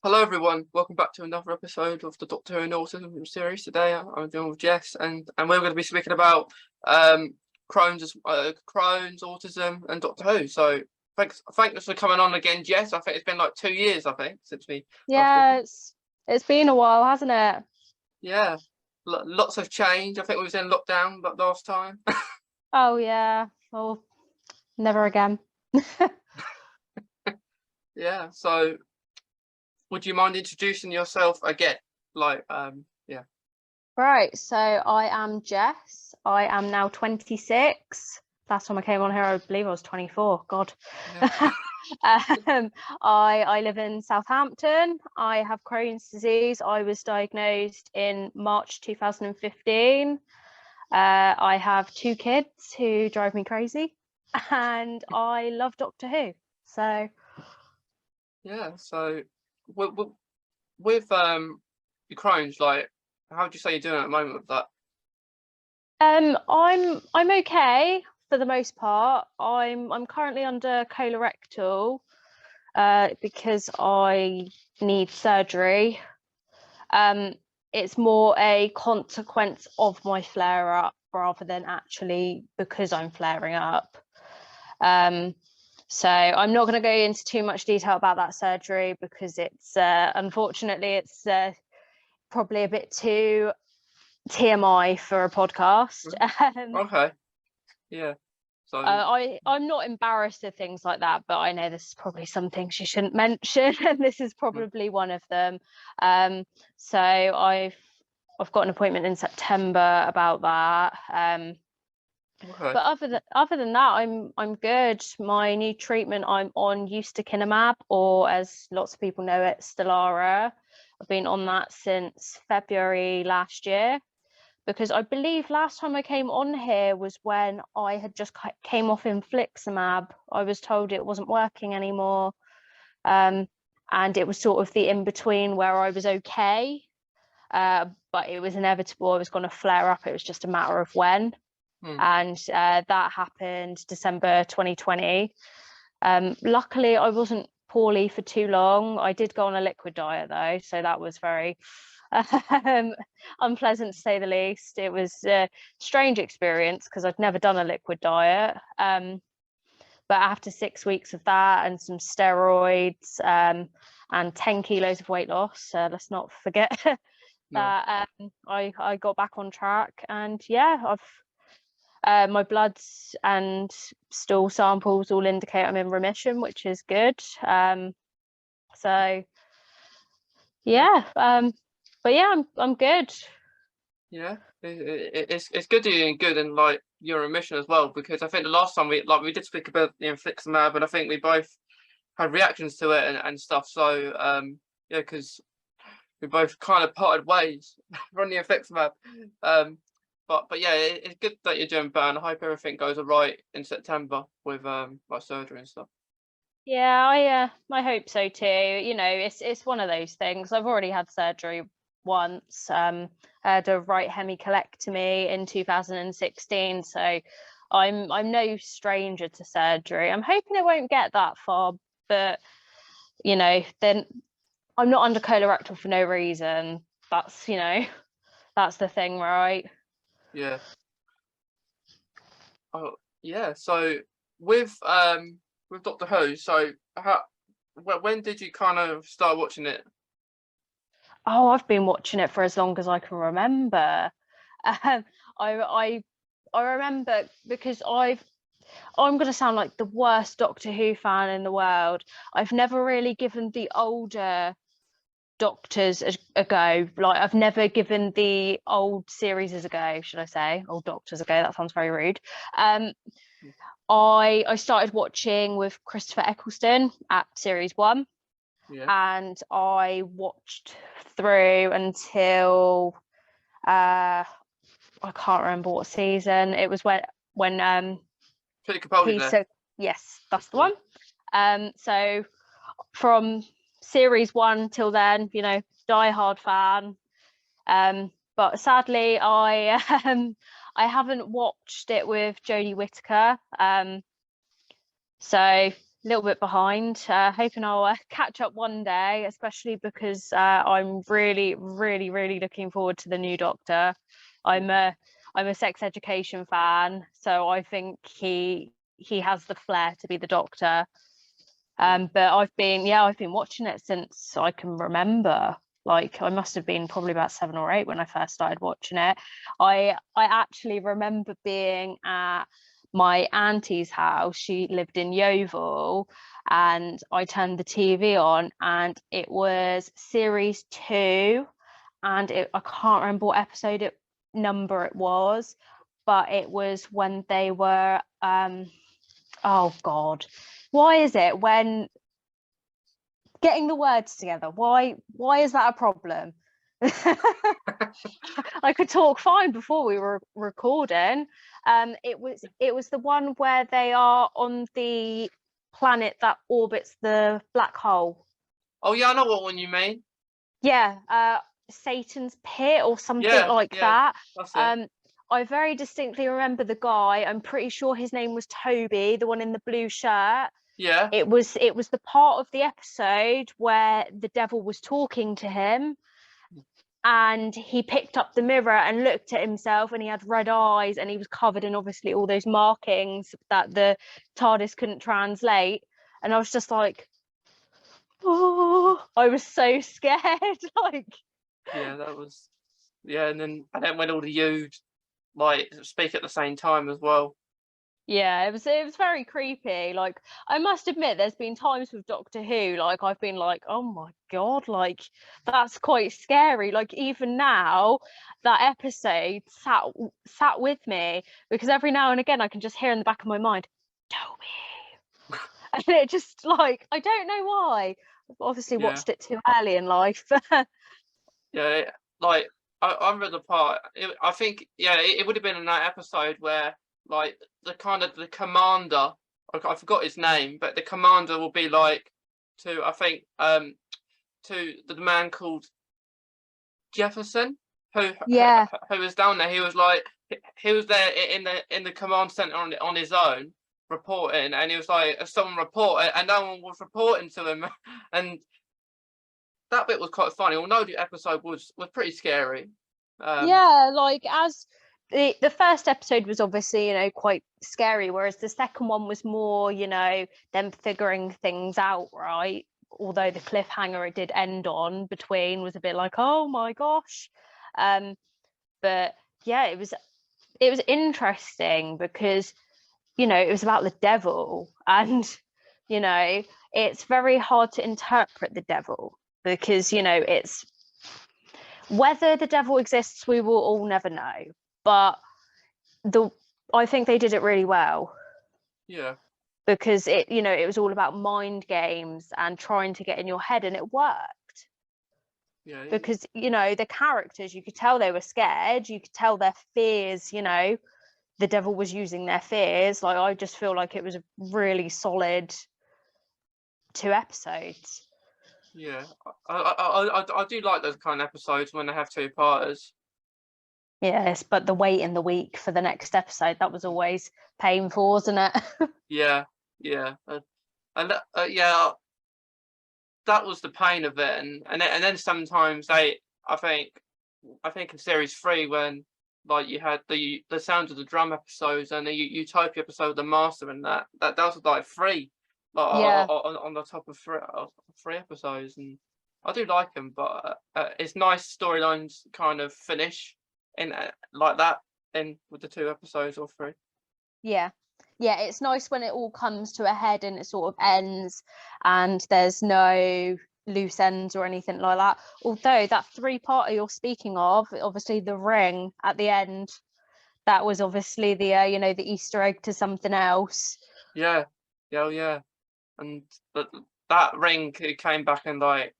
Hello everyone, welcome back to another episode of the Doctor Who and Autism series. Today I'm dealing with Jess and we're going to be speaking about Crohn's, autism and Doctor Who. So thanks for coming on again, Jess. I think it's been like 2 years, since we last did this. It's been a while, hasn't it? Yeah, lots of change. I think we was in lockdown last time. Oh yeah, well, never again. Yeah, so would you mind introducing yourself again? Yeah. Right, so I am Jess. I am now 26. Last time I came on here, I believe I was 24. God. Yeah. I live in Southampton. I have Crohn's disease. I was diagnosed in March 2015. I have 2 kids who drive me crazy, and I love Doctor Who. So Yeah, so with your Crohn's, like, how would you say you're doing at the moment with that? I'm okay for the most part. I'm currently under colorectal because I need surgery. It's more a consequence of my flare up rather than actually because I'm flaring up. So I'm not going to go into too much detail about that surgery because it's unfortunately it's probably a bit too TMI for a podcast. Okay. Yeah. So I'm not embarrassed of things like that, but I know this is probably some things you shouldn't mention, and this is probably one of them. So I've got an appointment in September about that. okay. But other than that, I'm good. My new treatment, I'm on ustekinumab, or as lots of people know it, Stelara. I've been on that since February last year, because I believe last time I came on here was when I had just came off infliximab. I was told it wasn't working anymore, and it was sort of the in-between where I was okay, but it was inevitable I was going to flare up. It was just a matter of when. And that happened December 2020. Luckily, I wasn't poorly for too long. I did go on a liquid diet though, so that was very unpleasant to say the least. It was a strange experience because I'd never done a liquid diet. But after 6 weeks of that and some steroids and 10 kilos of weight loss, let's not forget that I got back on track. And yeah, my bloods and stool samples all indicate I'm in remission, which is good. So yeah, but yeah, I'm good. Yeah, it's good that you're doing good and like you're in remission as well, because I think the last time we did speak about the infliximab, and I think we both had reactions to it and stuff. So yeah, because we both kind of parted ways from the infliximab. But yeah, it's good that you're doing better, and I hope everything goes all right in September with like surgery and stuff. Yeah, I hope so too. You know, it's one of those things. I've already had surgery once. I had a right hemicolectomy in 2016, so I'm no stranger to surgery. I'm hoping it won't get that far, but you know, then I'm not under colorectal for no reason. That's, you know, that's the thing, right? Yeah. Oh yeah. So with Doctor Who, so when did you kind of start watching it? Oh, I've been watching it for as long as I can remember. Um, I remember because I'm going to sound like the worst Doctor Who fan in the world. I've never really given the older Doctors a go. Like, I've never given the old series a go, should I say? Old Doctors a go. That sounds very rude. I started watching with Christopher Eccleston at series 1. Yeah. And I watched through until I can't remember what season it was when Peter Capaldi. Yes, that's the one. So from series 1 till then, you know, die-hard fan. But sadly, I haven't watched it with Jodie Whittaker. So little bit behind. Hoping I'll catch up one day, especially because I'm really, really, really looking forward to the new Doctor. I'm a sex education fan, so I think he has the flair to be the Doctor. But I've been watching it since I can remember. Like, I must have been probably about 7 or 8 when I first started watching it. I actually remember being at my auntie's house. She lived in Yeovil, and I turned the TV on, and it was series 2, and I can't remember what number it was, but it was when they were oh God, why is it when getting the words together, why is that a problem? I could talk fine before we were recording. It was the one where they are on the planet that orbits the black hole. Oh yeah, I know what one you mean. Yeah, Satan's Pit or something Yeah, like yeah, that. that's it. I very distinctly remember the guy. I'm pretty sure his name was Toby, the one in the blue shirt. Yeah. It was the part of the episode where the devil was talking to him, and he picked up the mirror and looked at himself, and he had red eyes, and he was covered in obviously all those markings that the TARDIS couldn't translate. And I was just like, oh, I was so scared. Like, Yeah, that was. Yeah, and then when all the you'd like speak at the same time as well. yeah, it was very creepy. Like, I must admit, there's been times with Doctor Who, like, I've been like, oh my God, like, that's quite scary. Like, even now, that episode sat with me, because every now and again I can just hear in the back of my mind, Toby. And it just, like, I don't know why. I've obviously Yeah, watched it too early in life. yeah. Like I remember the part. I think it would have been in that episode where like the commander. I forgot his name, but the commander will be like to I think to the man called Jefferson who Yeah. who was down there. He was like he was there in the command center on his own reporting, and he was like someone reported and no one was reporting to him, and that bit was quite funny. Although the episode was pretty scary. Yeah, like, as the first episode was obviously, quite scary, whereas the second one was more, them figuring things out, right? Although the cliffhanger it did end on between was a bit like, oh my gosh. But yeah, it was interesting because, it was about the devil, and it's very hard to interpret the devil because, it's whether the devil exists, we will all never know. But I think they did it really well. Yeah. Because it was all about mind games and trying to get in your head, and it worked. Yeah. Because the characters, you could tell they were scared. You could tell their fears. The devil was using their fears. Like, I just feel like it was a really solid 2 episodes. Yeah. I do like those kind of episodes when they have 2-parters. Yes, but the wait in the week for the next episode, that was always painful, wasn't it? Yeah. Yeah. And yeah, that was the pain of it, and then sometimes I think in series 3 when like you had the sounds of the drum episodes and the Utopia episode, the Master, and that was like 3, like Yeah. on the top of 3 episodes, and I do like them, but it's nice storylines kind of finish in like that in with the 2 episodes or 3. Yeah, it's nice when it all comes to a head and it sort of ends and there's no loose ends or anything like that. Although that 3-parter you're speaking of, obviously the ring at the end, that was obviously the the Easter egg to something else. Yeah, yeah, and that ring came back in like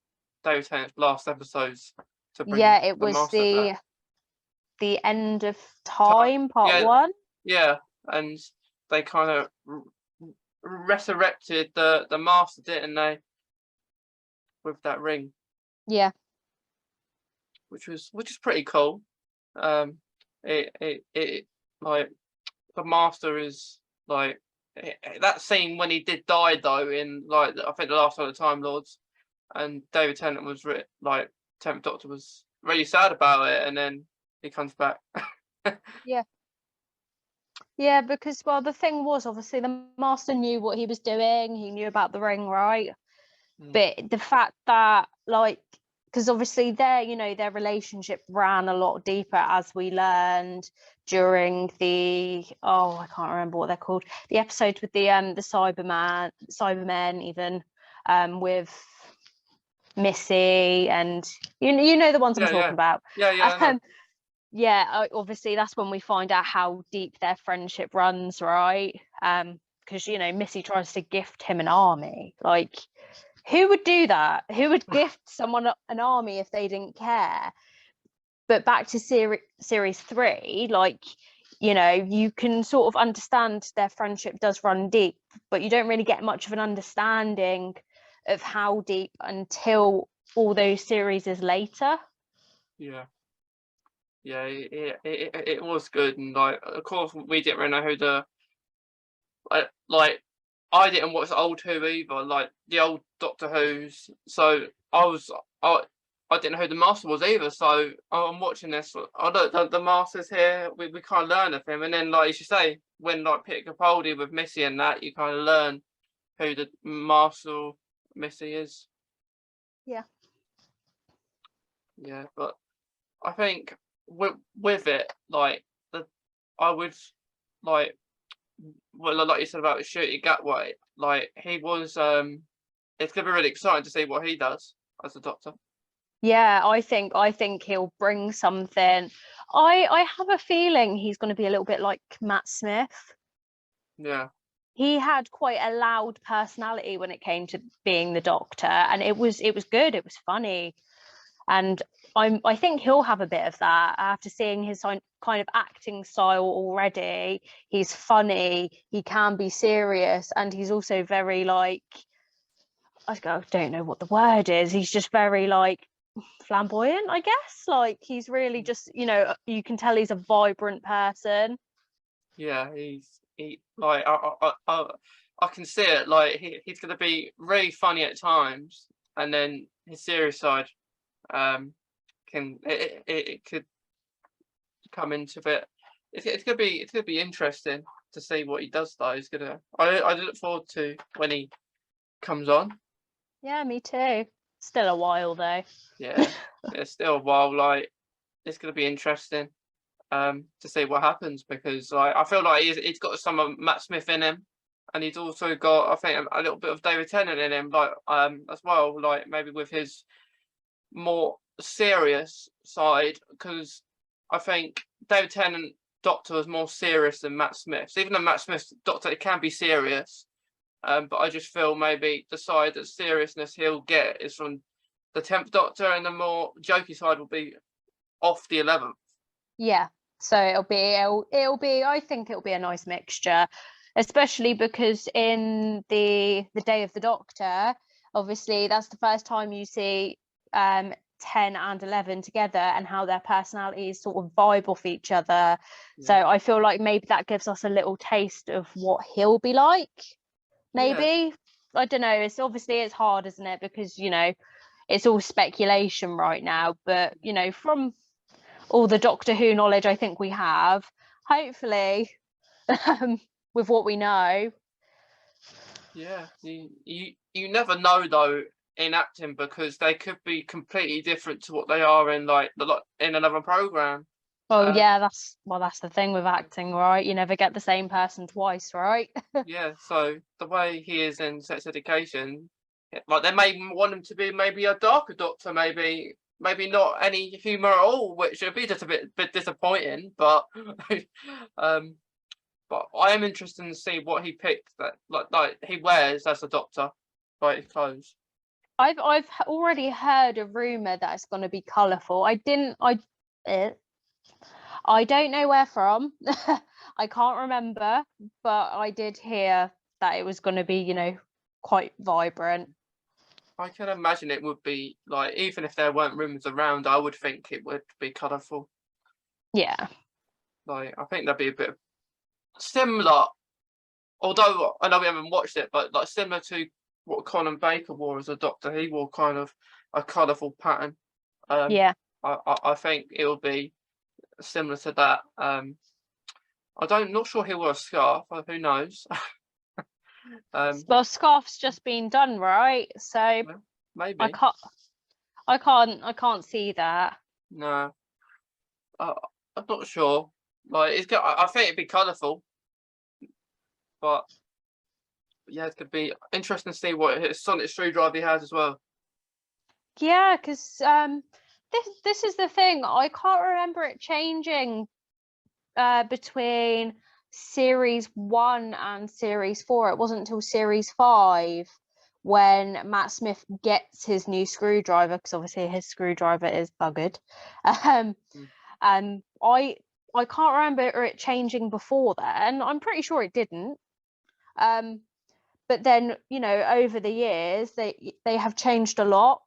David Tennant's last episodes to bring It the was Master back. the end of time, part Yeah, 1. yeah, and they kind of resurrected the Master, didn't they, with that ring, Yeah. which is pretty cool. It like the Master is like that scene when he did die though, in like I think the last one of the Time Lords, and David Tennant was like 10th Doctor was really sad about it, and then he comes back. Yeah, because well, the thing was obviously the Master knew what he was doing. He knew about the ring, right? But the fact that like, because obviously their relationship ran a lot deeper, as we learned during the I can't remember what they're called, the episodes with the Cybermen even, with Missy, and you know the ones I'm talking about. Yeah. Yeah, obviously that's when we find out how deep their friendship runs, right? Because Missy tries to gift him an army. Like, who would do that? Who would gift someone an army if they didn't care? But back to series 3, like, you can sort of understand their friendship does run deep, but you don't really get much of an understanding of how deep until all those series is later. Yeah, it was good, and like, of course, we didn't really know who the like. I didn't watch the old Who either, like the old Doctor Who's. So I didn't know who the Master was either. So I'm watching this. I look, the Master's here. We kind of learn of him, and then like you say, when like Peter Capaldi with Missy and that, you kind of learn who the Master Missy is. Yeah. Yeah, but I think with it, like I would like, well, like you said about Ncuit Gatwa, like he was it's gonna be really exciting to see what he does as a Doctor. Yeah, I think he'll bring something. I have a feeling he's going to be a little bit like Matt Smith. Yeah. He had quite a loud personality when it came to being the Doctor, and it was good. It was funny, and I think he'll have a bit of that after seeing his kind of acting style already. He's funny, he can be serious, and he's also very like, I don't know what the word is. He's just very like flamboyant, I guess. Like, he's really just, you can tell he's a vibrant person. Yeah, he like I can see it. Like he's gonna be really funny at times, and then his serious side it could come into it. It's gonna be interesting to see what he does though. He's gonna I look forward to when he comes on. Yeah, me too. Still a while though. Yeah, it's still a while. Like, it's gonna be interesting to see what happens, because like I feel like he's got some of Matt Smith in him, and he's also got, I think, a little bit of David Tennant in him, like as well, like maybe with his more serious side, because I think David Tennant Doctor was more serious than Matt Smith's. Even though Matt Smith's Doctor, it can be serious, but I just feel maybe the side of seriousness he'll get is from the 10th Doctor, and the more jokey side will be off the 11th. Yeah, so it'll be I think it'll be a nice mixture, especially because in the Day of the Doctor, obviously that's the first time you see 10 and 11 together, and how their personalities sort of vibe off each other. So I feel like maybe that gives us a little taste of what he'll be like. Maybe, I don't know, it's hard, isn't it, because it's all speculation right now, but from all the Doctor Who knowledge I think we have, hopefully, with what we know. Yeah, you never know though in acting, because they could be completely different to what they are in like in another program. Well, yeah, that's the thing with acting, right? You never get the same person twice, right? Yeah, so the way he is in Sex Education, like they may want him to be maybe a darker Doctor, maybe not any humour at all, which would be just a bit disappointing. But but I am interested to see what he picked, that like he wears as a Doctor, like his clothes. I've already heard a rumor that it's going to be colourful. I don't know where from. I can't remember, but I did hear that it was going to be, quite vibrant. I can imagine it would be like, even if there weren't rumours around, I would think it would be colourful. Yeah. Like, I think that'd be a bit similar although I know we haven't watched it, but like similar to what Conan Baker wore as a Doctor, he wore kind of a colourful pattern. Yeah. I think it will be similar to that. Not sure he wore a scarf. Who knows? Well, scarf's just been done, right? So I Maybe. can't see that. No, I'm not sure. Like it's got. I think it'd be colourful, but yeah, it could be interesting to see what his sonic screwdriver he has as well. Yeah, because this is the thing. I can't remember it changing between series 1 and series 4. It wasn't until series 5 when Matt Smith gets his new screwdriver, because obviously his screwdriver is buggered. And I can't remember it changing before then. I'm pretty sure it didn't. But then, over the years they have changed a lot.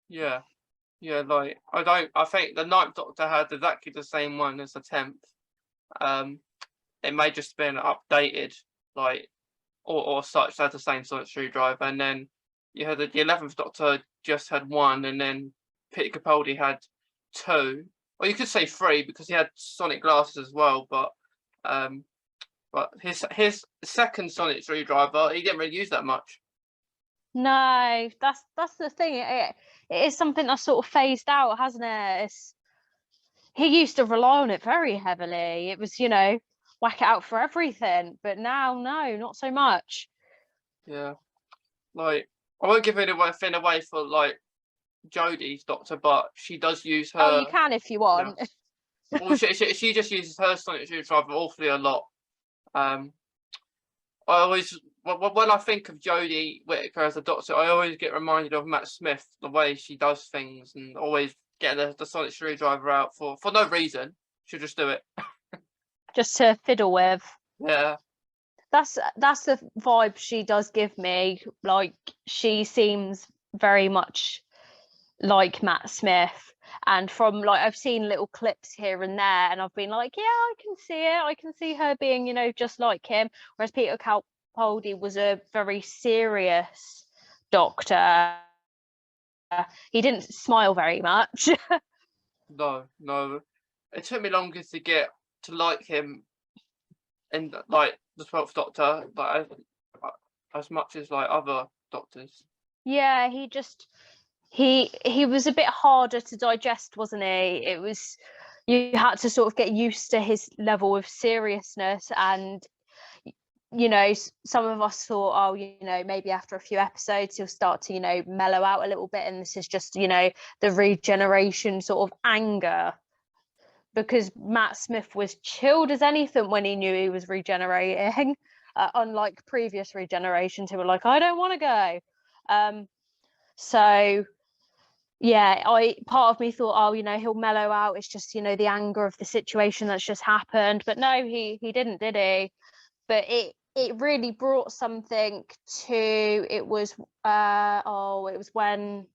Yeah, like I think the ninth Doctor had exactly the same one as the 10th. It may just been updated, like or such, had the same sonic screwdriver, and then you had the 11th Doctor just had one, and then Peter Capaldi had two, or you could say three because he had sonic glasses as well. But his second sonic screwdriver he didn't really use that much. No, that's the thing. It is something that's sort of phased out, hasn't it? He used to rely on it very heavily. It was, whack it out for everything. But now, no, not so much. Yeah, like I won't give anything away for like Jodie's Doctor, but she does use her. Oh, you can if you want. Well, she just uses her sonic screwdriver awfully a lot. I always, when I think of Jodie Whittaker as a Doctor, I always get reminded of Matt Smith, the way she does things, and always getting the sonic screwdriver out for no reason. She'll just do it. Just to fiddle with. Yeah. That's the vibe she does give me. Like, she seems very much like Matt Smith. And from, like, I've seen little clips here and there, and I've been like, yeah, I can see it. I can see her being, just like him. Whereas Peter Capaldi was a very serious Doctor. He didn't smile very much. No. It took me longer to get to like him in like the 12th Doctor, but as much as like other Doctors. Yeah, he was a bit harder to digest, wasn't he? It was, you had to sort of get used to his level of seriousness, and some of us thought, oh, maybe after a few episodes he'll start to mellow out a little bit, and this is just the regeneration sort of anger, because Matt Smith was chilled as anything when he knew he was regenerating, unlike previous regenerations who were like, I don't want to go. So yeah, part of me thought, oh, he'll mellow out. It's just, the anger of the situation that's just happened. But no, he didn't, did he? But it really brought something to, it was when,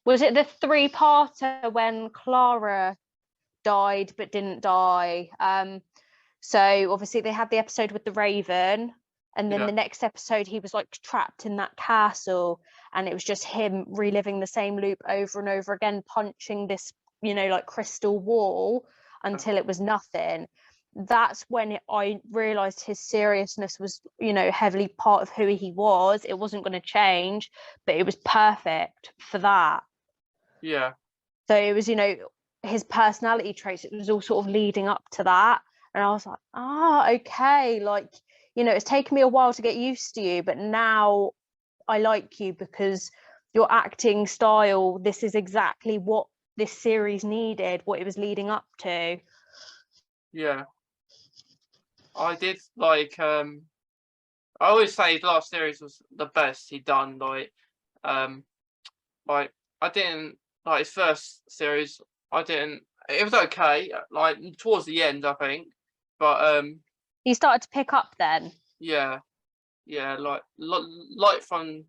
was it the 3-parter when Clara died but didn't die? So obviously they had the episode with the Raven, and then the next episode he was like trapped in that castle, and it was just him reliving the same loop over and over again, punching this like crystal wall until it was nothing. That's when I realized his seriousness was heavily part of who he was. It wasn't going to change, but it was perfect for that. Yeah. So it was his personality traits, it was all sort of leading up to that, and I was like, okay, like it's taken me a while to get used to you, but now I like you because your acting style, this is exactly what this series needed, what it was leading up to. Yeah, I did like I always say his last series was the best he'd done. Like I didn't like his first series. It was okay, like towards the end, I think, but he started to pick up then. Yeah, like from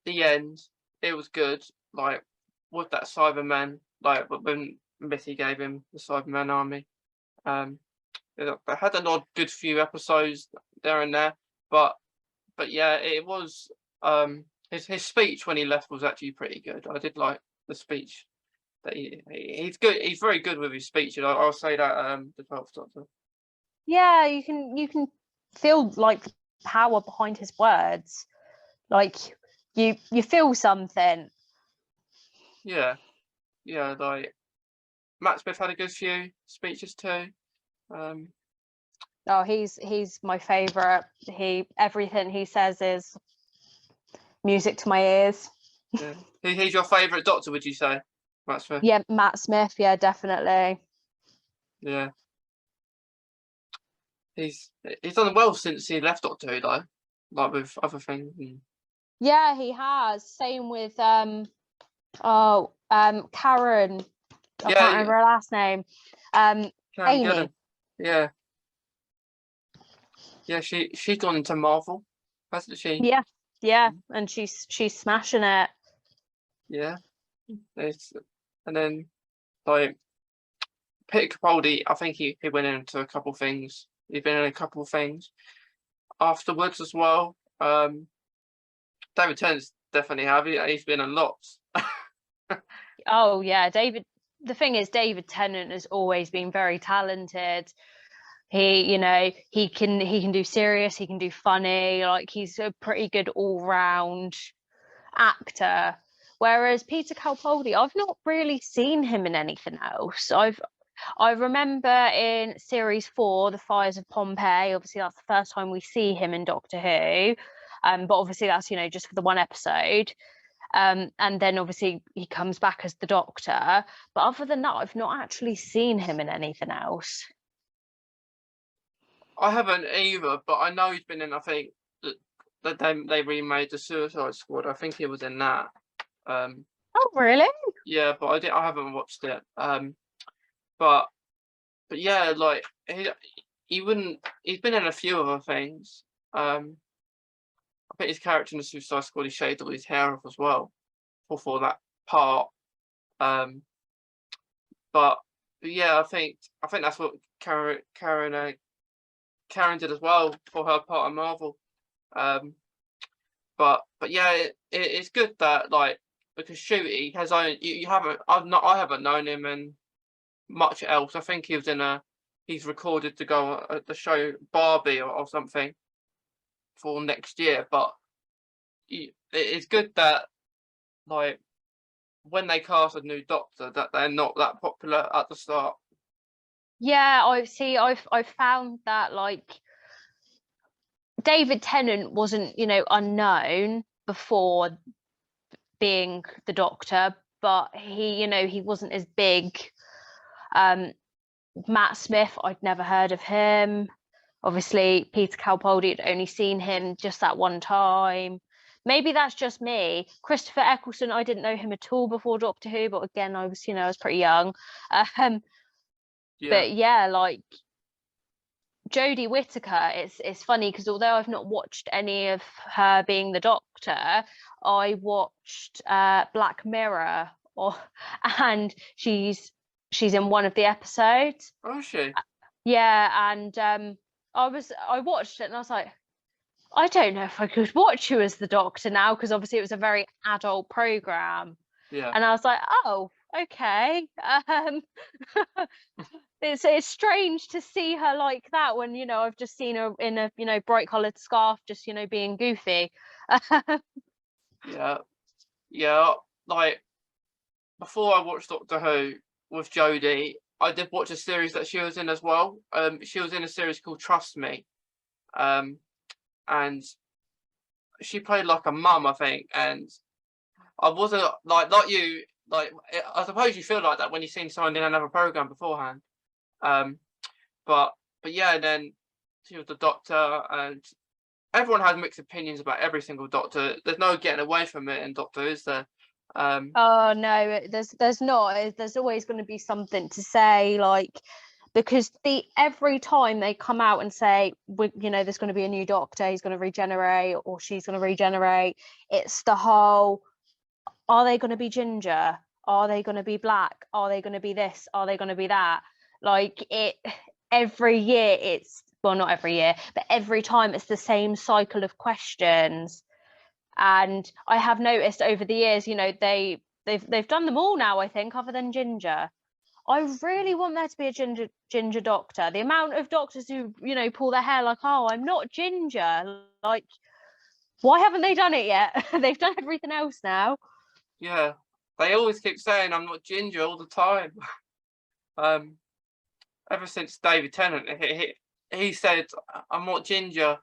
the end, it was good. Like with that Cyberman, like when Missy gave him the Cyberman army, they had an odd good few episodes. there and there. But yeah, it was his speech when he left was actually pretty good. I did like the speech that he's good. He's very good with his speech, and I'll say that the 12th Doctor. Yeah, you can feel like the power behind his words. Like you feel something. Yeah, like Matt Smith had a good few speeches too. Oh, he's my favorite. Everything he says is music to my ears. Yeah. He's your favourite Doctor, would you say, Matt Smith? Yeah, Matt Smith. Yeah, definitely. Yeah. He's done well since he left Doctor Who, though, like with other things. Yeah, he has. Same with Karen. I can't remember her last name. Amy. Yeah. Yeah, she's gone into Marvel, hasn't she? Yeah, and she's smashing it. Yeah. And then like Peter Capaldi, I think he went into a couple things. He's been in a couple of things afterwards as well. David Tennant's definitely have. He's been a lot. Oh yeah, David. The thing is, David Tennant has always been very talented. He can do serious, he can do funny. Like he's a pretty good all-round actor. Whereas Peter Capaldi, I've not really seen him in anything else. I remember in series 4, The Fires of Pompeii. Obviously, that's the first time we see him in Doctor Who. But obviously that's just for the one episode. And then obviously he comes back as the Doctor. But other than that, I've not actually seen him in anything else. I haven't either, but I know he's been in. I think that they remade the Suicide Squad. I think he was in that. Oh really? Yeah, but I haven't watched it. But yeah, like he's been in a few other things. I think his character in the Suicide Squad, he shaved all his hair off as well for that part. But yeah, I think that's what Karen did as well for her part of Marvel. But yeah, it's good that like because Shooty has only I haven't known him in much else. I think he's recorded to go at the show Barbie or something for next year. But it's good that like when they cast a new Doctor that they're not that popular at the start. Yeah, I've found that like David Tennant wasn't, unknown before being the Doctor, but he wasn't as big. Matt Smith, I'd never heard of him. Obviously, Peter Capaldi, I'd only seen him just that one time. Maybe that's just me. Christopher Eccleston, I didn't know him at all before Doctor Who, but again, I was pretty young. But yeah, like Jodie Whittaker, it's funny because although I've not watched any of her being the Doctor, I watched Black Mirror, and she's in one of the episodes. Oh, is she? Yeah, and I watched it and I was like, I don't know if I could watch you as the Doctor now, because obviously it was a very adult program. Yeah. And I was like, oh, okay. It's strange to see her like that when I've just seen her in a bright coloured scarf, just being goofy. Yeah. Like before I watched Doctor Who with Jodie, I did watch a series that she was in as well. She was in a series called Trust Me, and she played like a mum, I think. And I wasn't like you. Like I suppose you feel like that when you've seen someone in another program beforehand. But yeah, then she was the Doctor, and everyone has mixed opinions about every single Doctor. There's no getting away from it in Doctor, is there? Oh no, there's not. There's always going to be something to say, like, because every time they come out and say, there's going to be a new Doctor, he's going to regenerate or she's going to regenerate. It's the whole, are they going to be ginger? Are they going to be black? Are they going to be this? Are they going to be that? Like every year it's well, not every year, but every time it's the same cycle of questions. And I have noticed over the years, you know, they've done them all now, I think, other than Ginger. I really want there to be a ginger doctor. The amount of doctors who, you know, pull their hair like, oh, I'm not ginger. Like, why haven't they done it yet? They've done everything else now. Yeah, they always keep saying I'm not ginger all the time. Ever since David Tennant, he said I'm not ginger,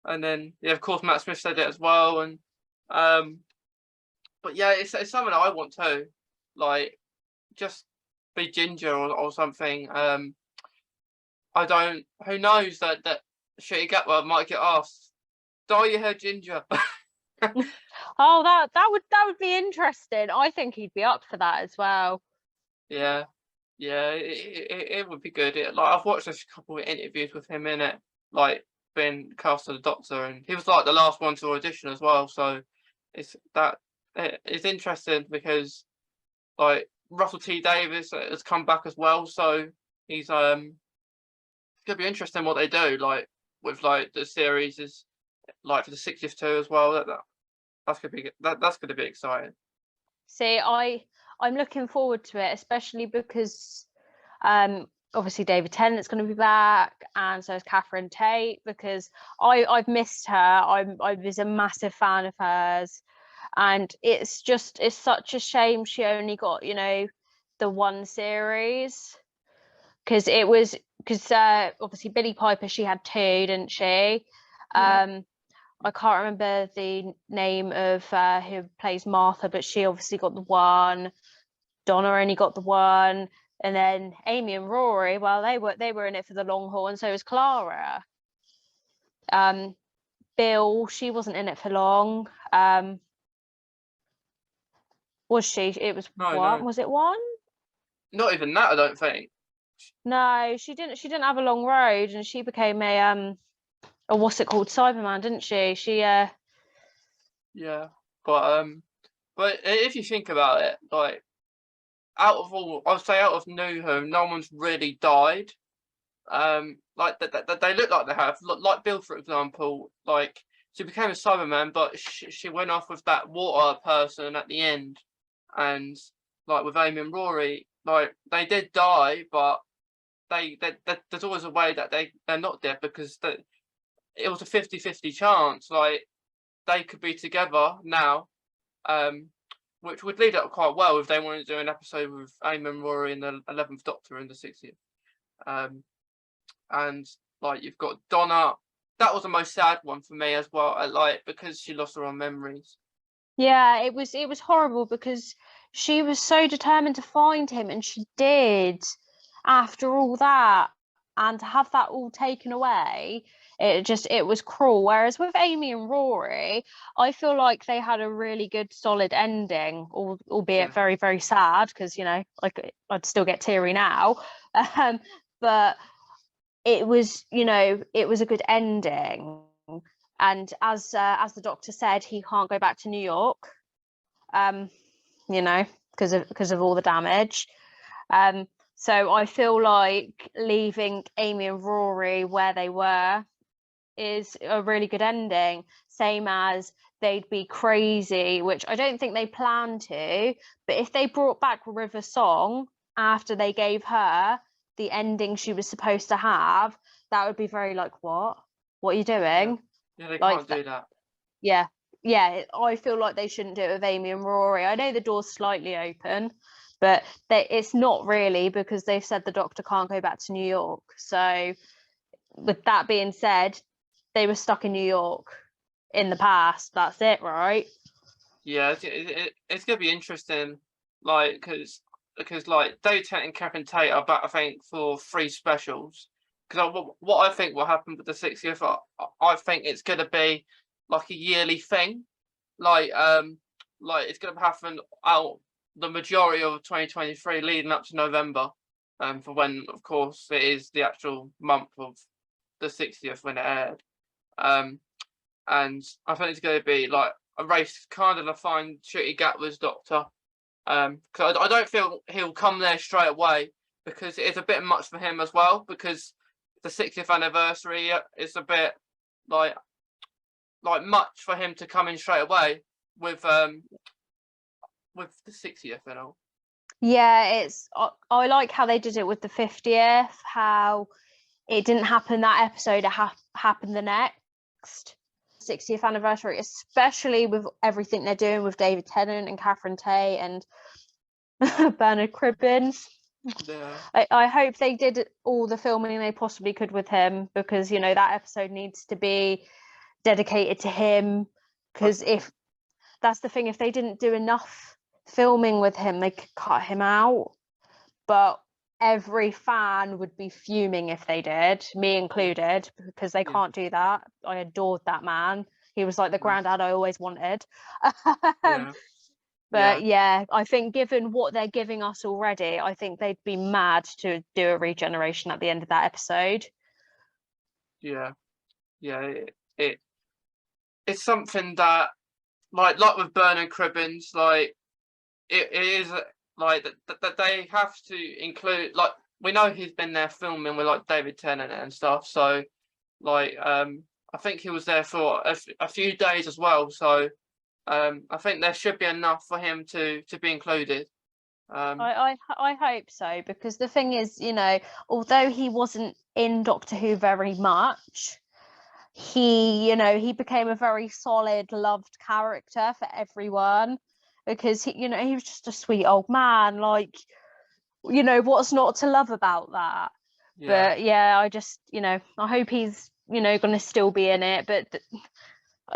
and then yeah, of course Matt Smith said it as well, and but yeah, it's something that I want too, like just be ginger or something. I don't. Who knows that Ncuit Gatwa might get asked, dye your hair ginger. Oh, that would be interesting. I think he'd be up for that as well. Yeah, yeah, it would be good. Like I've watched a couple of interviews with him in it, like being cast as the Doctor, and he was like the last one to audition as well. So it's interesting because like Russell T Davies has come back as well, so he's it's gonna be interesting what they do, like with like the series is like for the 60th too as well. That's gonna be that's gonna be exciting. See, I'm looking forward to it, especially because obviously David Tennant's going to be back, and so is Catherine Tate, because I've missed her. I was a massive fan of hers, and it's such a shame she only got, you know, the one series, because obviously Billie Piper, she had two, didn't she? Yeah. I can't remember the name of who plays Martha, but she obviously got the one. Donna only got the one, and then Amy and Rory, well, they were in it for the long haul, and so was Clara. Bill, she wasn't in it for long. Was she? It was No, one. no, Was it one? not even that. I don't think. No, she didn't. She didn't have a long road, and she became a what's it called, Cyberman, didn't she? She Yeah, but if you think about it, like out of all, I'd say out of New Who, no one's really died. Like they look like they have, like Bill, for example. Like she became a Cyberman, but she went off with that water person at the end, and like with Amy and Rory, like they did die, but there's always a way that they're not dead, because it was a 50-50 chance. Like they could be together now, which would lead up quite well if they wanted to do an episode with Amy and Rory and the 11th Doctor and the 60th. And like you've got Donna. That was the most sad one for me as well. Like because she lost her own memories. yeah, it was horrible, because she was so determined to find him, and she did after all that, and to have that all taken away, it was cruel. Whereas with Amy and Rory, I feel like they had a really good solid ending, albeit Yeah, very, very sad, because, you know, like I'd still get teary now. But it was, you know, it was a good ending. And as the Doctor said, he can't go back to New York, you know, because of all the damage. So I feel like leaving Amy and Rory where they were is a really good ending. Same as they'd be crazy, which I don't think they plan to, but if they brought back River Song after they gave her the ending she was supposed to have, that would be very like, what are you doing? yeah, they Like can't do that. yeah, I feel like they shouldn't do it with Amy and Rory. I know the door's slightly open, but it's not really, because they've said the Doctor can't go back to New York. So with that being said, they were stuck in New York in the past. That's it, right? Yeah, it's gonna be interesting, like because like David Tennant and Catherine Tate are back, I think, for 3 specials. Because what I think will happen with the 60th, I think it's gonna be like a yearly thing, like it's gonna happen out the majority of 2023, leading up to November, for when, of course, it is the actual month of the 60th when it aired. And I think it's going to be like a race kind of to find Ncuit Gatwa's Doctor. Because I don't feel he'll come there straight away, because it is a bit much for him as well, because the 60th anniversary is a bit like much for him to come in straight away with the 60th and all. Yeah, it's I like how they did it with the 50th, how it didn't happen that episode, it happened the next 60th anniversary, especially with everything they're doing with David Tennant and Catherine Tate and Bernard Cribbins. Yeah. I hope they did all the filming they possibly could with him, because you know that episode needs to be dedicated to him, because if that's the thing, if they didn't do enough filming with him, they could cut him out. But every fan would be fuming if they did, me included, because they can't do that. I adored that man. He was like the granddad I always wanted. Yeah. But yeah, I think given what they're giving us already, I think they'd be mad to do a regeneration at the end of that episode. Yeah. It's something that like with Bernard Cribbins, like it is like that they have to include, like, we know he's been there filming with like David Tennant and stuff, so like I think he was there for a few days as well, so I think there should be enough for him to be included. I hope so, because the thing is, you know, although he wasn't in Doctor Who very much, he became a very solid, loved character for everyone, because he was just a sweet old man. Like, you know, what's not to love about that? But yeah, I hope he's going to still be in it, but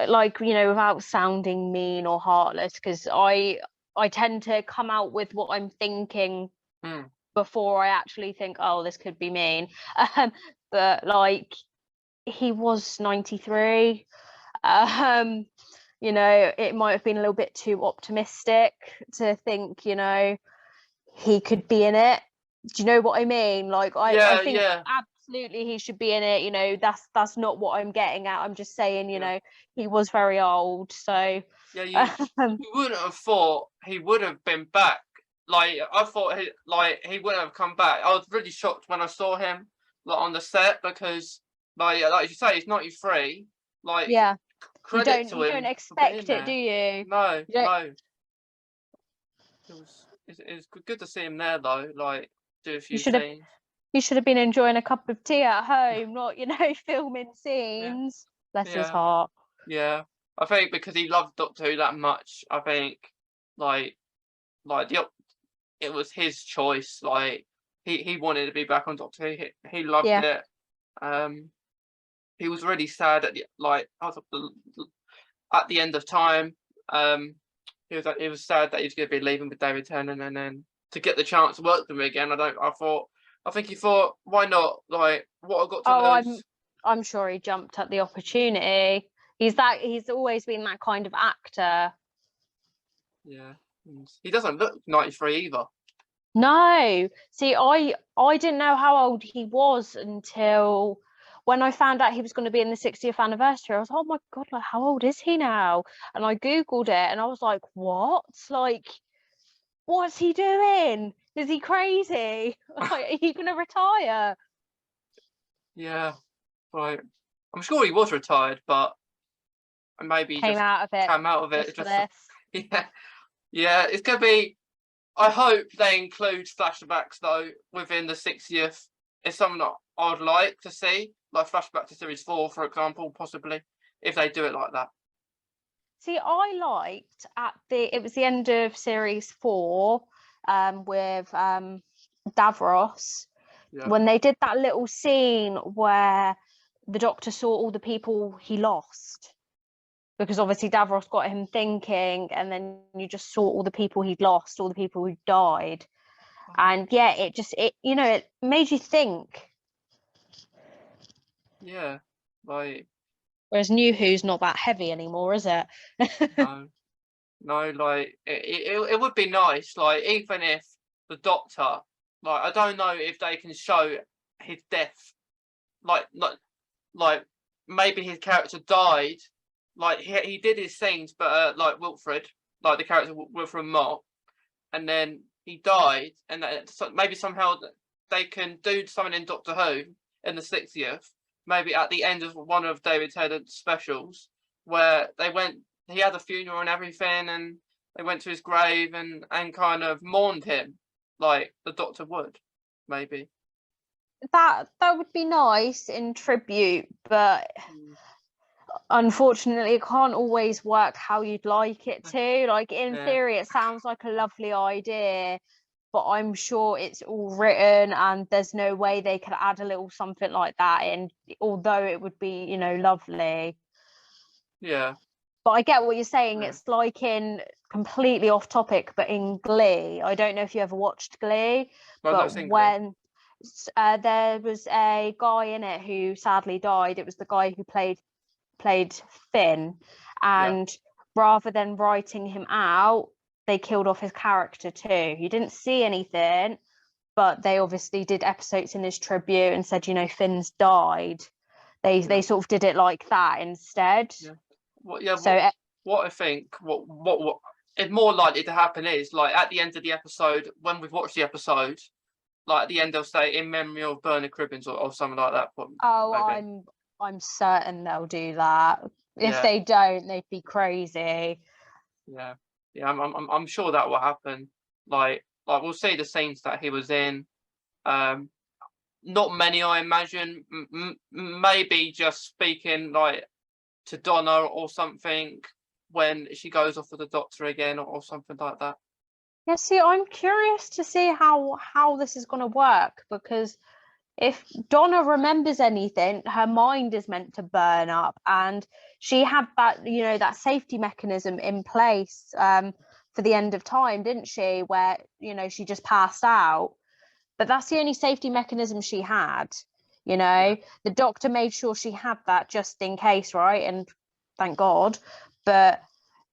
like, without sounding mean or heartless, because I tend to come out with what I'm thinking before I actually think, oh, this could be mean. But like, he was 93. It might have been a little bit too optimistic to think, he could be in it. Do you know what I mean? Like, I think absolutely he should be in it. That's not what I'm getting at. I'm just saying, he was very old, so you wouldn't have thought he would have been back. Like, I thought he wouldn't have come back. I was really shocked when I saw him like on the set, because like you say, he's 93. Like, yeah, credit to him. You don't expect it, do you? No, no. It's good to see him there though. Like, do a few scenes. He should have been enjoying a cup of tea at home, not filming scenes. Bless his heart. Yeah, I think because he loved Doctor Who that much, I think it was his choice. Like, he wanted to be back on Doctor Who. He loved it. He was really sad at the end of time. He was sad that he was going to be leaving with David Tennant, and then to get the chance to work with him again. I think he thought, why not? Like, what I got to lose. I'm sure he jumped at the opportunity. He's always been that kind of actor. Yeah, he doesn't look 93 either. No, see, I didn't know how old he was until when I found out he was going to be in the 60th anniversary. I was, oh my god, like, how old is he now? And I googled it, and I was like, what? Like, what's he doing? Is he crazy? Like, are you going to retire? Yeah, right. I'm sure he was retired, but maybe he came out of it. Yeah. It's gonna be. I hope they include flashbacks though within the 60th. It's something that I'd like to see, like flashback to series 4, for example, possibly, if they do it like that. See, I liked it was the end of series 4, with Davros, when they did that little scene where the Doctor saw all the people he lost, because obviously Davros got him thinking, and then you just saw all the people he'd lost, all the people who died, and it made you think. Yeah, like. Whereas New Who's not that heavy anymore, is it? No, like it would be nice, like, even if the Doctor, like, I don't know if they can show his death, like maybe his character died, like he did his scenes, but like Wilfred, like the character Wilfred Mott, and then he died, and maybe somehow they can do something in Doctor Who in the 60th, maybe at the end of one of David Tennant's specials, where he had a funeral and everything, and they went to his grave and kind of mourned him like the Doctor would, maybe. That would be nice in tribute, but unfortunately it can't always work how you'd like it to. Like, in theory it sounds like a lovely idea, but I'm sure it's all written and there's no way they could add a little something like that in, although it would be, you know, lovely. Yeah. But I get what you're saying. It's like, in completely off topic, but in Glee, I don't know if you ever watched Glee, but when there was a guy in it who sadly died, it was the guy who played Finn, and rather than writing him out, they killed off his character too. You didn't see anything, but they obviously did episodes in his tribute and said, you know, Finn's died. They sort of did it like that instead. What I think what is more likely to happen is, like, at the end of the episode, when we've watched the episode, like at the end they'll say in memory of Bernard Cribbins or something like that. Oh, I'm certain they'll do that. If they don't, they'd be crazy. Yeah, I'm sure that will happen. Like we'll see the scenes that he was in. Not many, I imagine. Maybe just speaking like to Donna or something when she goes off with the Doctor again, or something like that. Yeah, see, I'm curious to see how this is going to work, because if Donna remembers anything, her mind is meant to burn up, and she had that, you know, that safety mechanism in place for the end of time, didn't she, where, you know, she just passed out. But that's the only safety mechanism she had, you know. The Doctor made sure she had that just in case, right? And thank God. But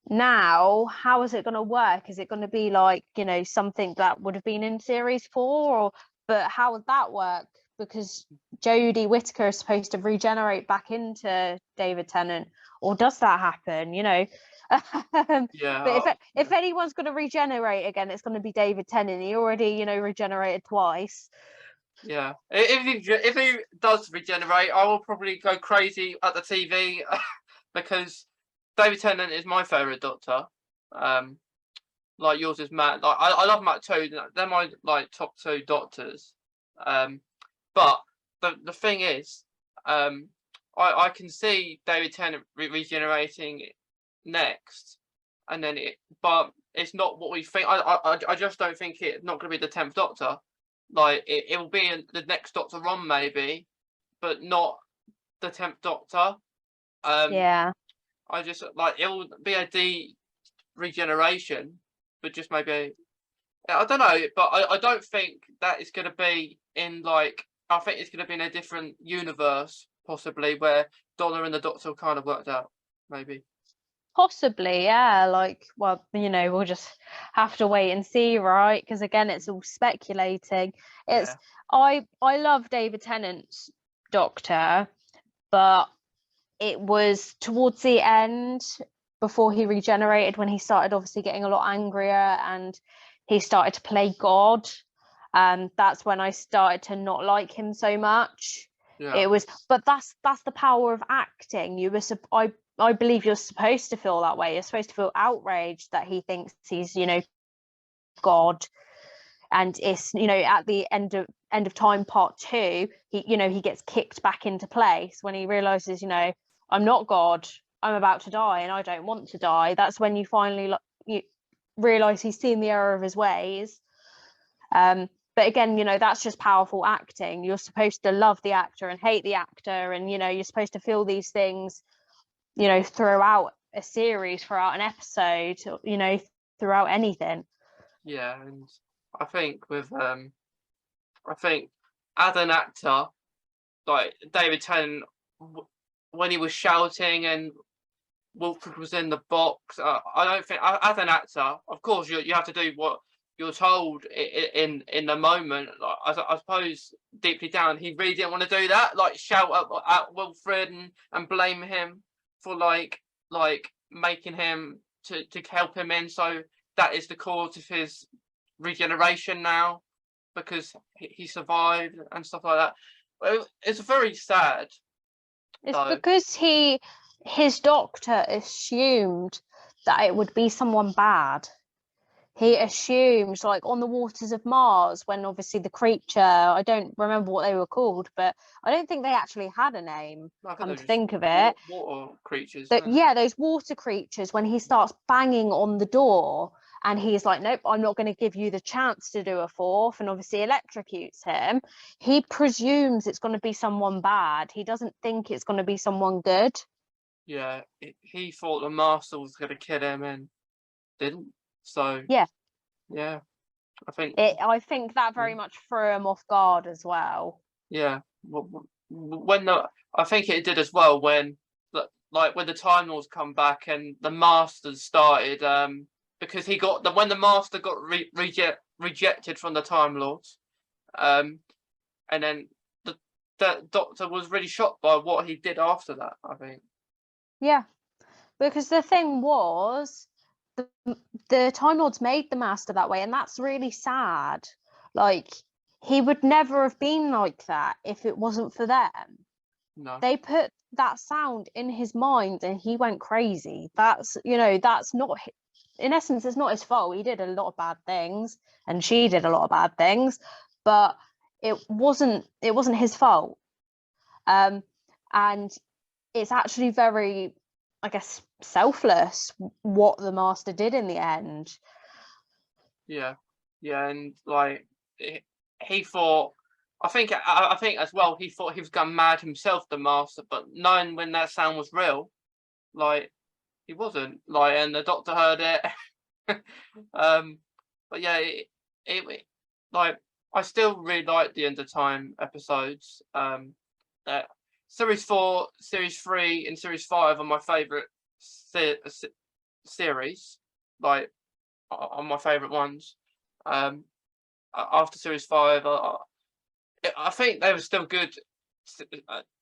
now, how is it going to work? Is it going to be like, you know, something that would have been in series 4, or but how would that work? Because Jodie Whittaker is supposed to regenerate back into David Tennant, or does that happen, you know? But if anyone's going to regenerate again, it's going to be David Tennant. He already, you know, regenerated twice. Yeah, if he does regenerate, I will probably go crazy at the TV because David Tennant is my favourite Doctor. Like yours is Matt. Like I love Matt too. They're my like top 2 Doctors. But the thing is, I can see David Tennant regenerating next, and then but it's not what we think. I just don't think it's not going to be the 10th Doctor. Like it will be the next Doctor on maybe, but not the 10th Doctor. I just like it will be a regeneration, but just maybe I don't know. But I don't think that it's going to be in like. I think it's going to be in a different universe, possibly, where Donna and the Doctor kind of worked out, maybe. Possibly, yeah. Like, well, you know, we'll just have to wait and see, right? Because again, it's all speculating. I love David Tennant's Doctor, but it was towards the end, before he regenerated, when he started obviously getting a lot angrier and he started to play God. That's when I started to not like him so much. It was, but that's the power of acting. I believe you're supposed to feel that way. You're supposed to feel outraged that he thinks he's, you know, God. And it's, you know, at the end of time part 2, he gets kicked back into place when he realizes, you know, I'm not God. I'm about to die and I don't want to die. That's when you finally you realize he's seen the error of his ways. But again, you know, that's just powerful acting. You're supposed to love the actor and hate the actor, and, you know, you're supposed to feel these things, you know, throughout a series, throughout an episode, you know, throughout anything. Yeah, and I think as an actor, like David Tennant, when he was shouting and Wilfred was in the box, I don't think, as an actor, of course you have to do what you're told in the moment. Like, I suppose deeply down he really didn't want to do that, like shout at Wilfred and blame him for like making him to help him in, so that is the cause of his regeneration now, because he survived and stuff like that. Well, it's very sad. It's Though. because his doctor assumed that it would be someone bad. He assumed, like on the waters of Mars, when obviously the creature, I don't remember what they were called, but I don't think they actually had a name, I think come they're to just think of it. water creatures. Yeah, those water creatures, when he starts banging on the door and he's like, nope, I'm not going to give you the chance to do a fourth, and obviously electrocutes him, he presumes it's going to be someone bad. He doesn't think it's going to be someone good. Yeah, he thought the master was going to kill him and didn't. So Yeah. Yeah, I think. I think that very much threw him off guard as well. Yeah, I think it did as well when, like, when the Time Lords come back and the Masters started, because when the Master got rejected from the Time Lords, and then the Doctor was really shocked by what he did after that, I think. Yeah, because the thing was, the Time Lords made the Master that way, and that's really sad. Like, he would never have been like that if it wasn't for them. No. They put that sound in his mind and he went crazy. That's not, in essence, it's not his fault. He did a lot of bad things and she did a lot of bad things, but it wasn't his fault. And it's actually very, I guess, selfless what the Master did in the end. Yeah, and like he thought, I think as well, he thought he was going mad himself, the Master, but knowing when that sound was real, like, he wasn't, like, and the Doctor heard it. But yeah, it like, I still really like the End of Time episodes. That series 4, series 3, and series 5 are my favorite series. Like, are my favorite ones. After series 5, I think they were still good,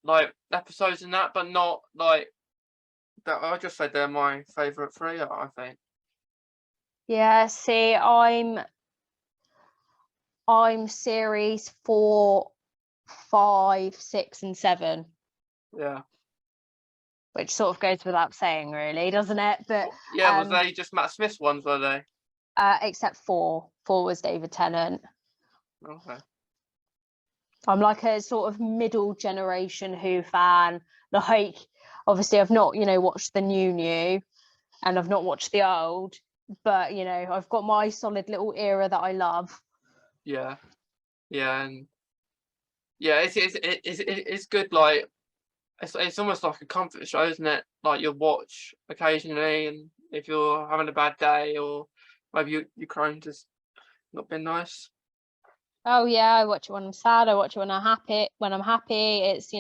like, episodes in that, but not like that. I just said they're my favorite 3. I think. Yeah, see, I'm series 4, 5, 6, and 7. Yeah. Which sort of goes without saying, really, doesn't it? But yeah, was they just Matt Smith's ones, were they? Except 4 was David Tennant. Okay. I'm like a sort of middle generation Who fan. Like, obviously, I've not watched the new, and I've not watched the old, but I've got my solid little era that I love. Yeah, and yeah, it's good. Like, it's almost like a comfort show, isn't it? Like, you'll watch occasionally, and if you're having a bad day, or maybe your Crohn just not been nice. Oh yeah, I watch it when I'm sad. I watch it when I'm happy. It's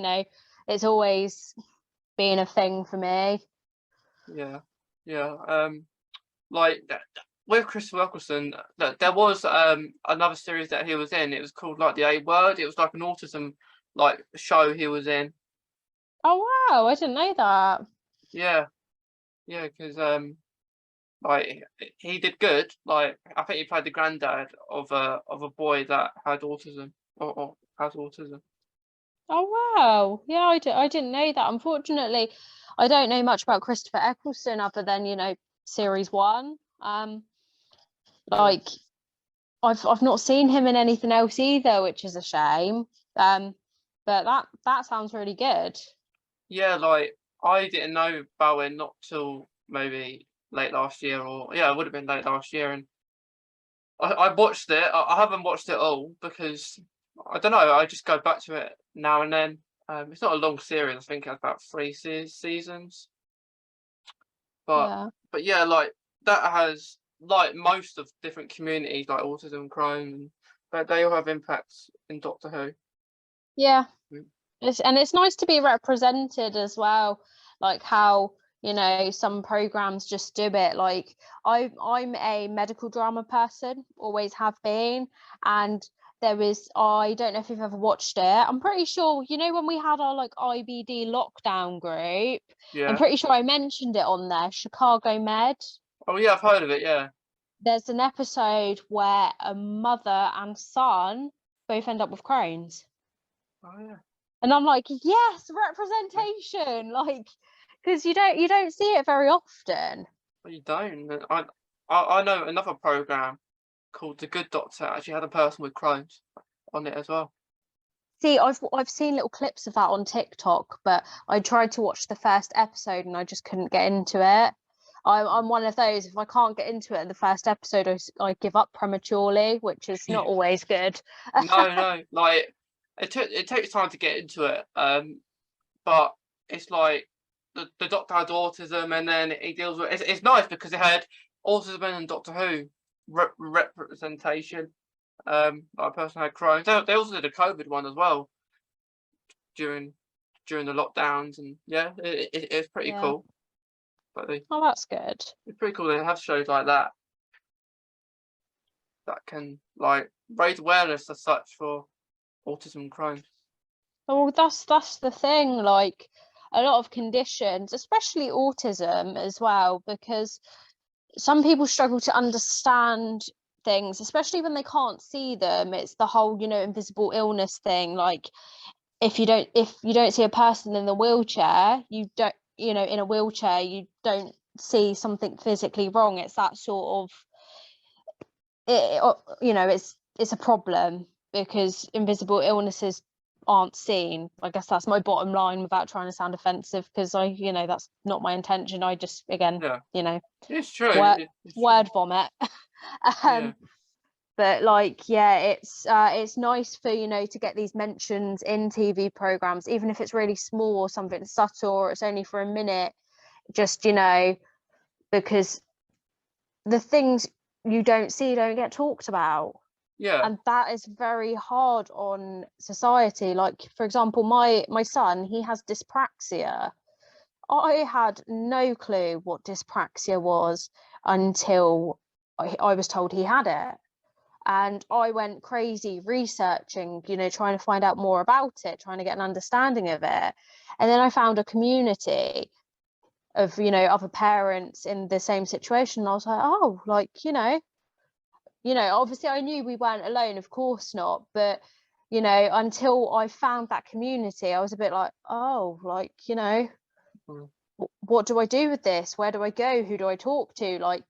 it's always been a thing for me. Yeah, like with Christopher Eccleston, that there was another series that he was in. It was called, like, The A Word. It was like an autism, like, show he was in. Oh wow, I didn't know that. Yeah, because like, he did good. Like, I think he played the granddad of a boy that had autism, or has autism. Oh wow, yeah, I didn't know that. Unfortunately, I don't know much about Christopher Eccleston other than series 1. Yeah. Like, I've not seen him in anything else either, which is a shame. But that sounds really good. Yeah, like, I didn't know about it not till maybe late last year, or yeah, it would have been late last year, and I watched it. I haven't watched it all because I don't know. I just go back to it now and then. It's not a long series. I think it's about 3 seasons. But Yeah. yeah, like, that has, like, most of different communities, like autism, Crohn, but they all have impacts in Doctor Who. Yeah. Mm. It's nice to be represented as well, like how some programs just do it. Like, I'm a medical drama person, always have been, and I don't know if you've ever watched it. I'm pretty sure when we had our, like, IBD lockdown group, Yeah. I'm pretty sure I mentioned it on there, Chicago Med. Oh yeah, I've heard of it. Yeah. There's an episode where a mother and son both end up with Crohn's. Oh yeah. And I'm like, yes, representation, like, because you don't see it very often. Well, you don't. I know another program called The Good Doctor actually had a person with Crohn's on it as well. See, I've seen little clips of that on TikTok, but I tried to watch the first episode and I just couldn't get into it. I'm one of those, if I can't get into it in the first episode, I give up prematurely, which is not always good. No, like it takes time to get into it. But it's like the doctor had autism, and then he deals with it's nice because it had Autism and Doctor Who representation. Like a person had Crohn's. They also did a COVID one as well during the lockdowns, and yeah, it's pretty Yeah. cool. But Oh, that's good. it's pretty cool they have shows like that that can like raise awareness as such for autism and Crohn's. Well, that's the thing. Like, a lot of conditions, especially autism as well, because some people struggle to understand things, especially when they can't see them. It's the whole, invisible illness thing. Like, if you don't see a person in the wheelchair, you don't, in a wheelchair, you don't see something physically wrong. It's that sort of, it's a problem because invisible illnesses aren't seen. I guess that's my bottom line without trying to sound offensive, because that's not my intention. I just, again, Yeah, it's true. word vomit. Yeah. But like, yeah, it's nice for to get these mentions in TV programs, even if it's really small or something subtle, or it's only for a minute, just because the things you don't see don't get talked about. Yeah. And that is very hard on society. Like, for example, my son, he has dyspraxia. I had no clue what dyspraxia was until I was told he had it. And I went crazy researching, trying to find out more about it, trying to get an understanding of it. And then I found a community of, other parents in the same situation. And I was like, oh, like, obviously I knew we weren't alone, of course not. But, until I found that community, I was a bit like, oh, like, what do I do with this? Where do I go? Who do I talk to? Like,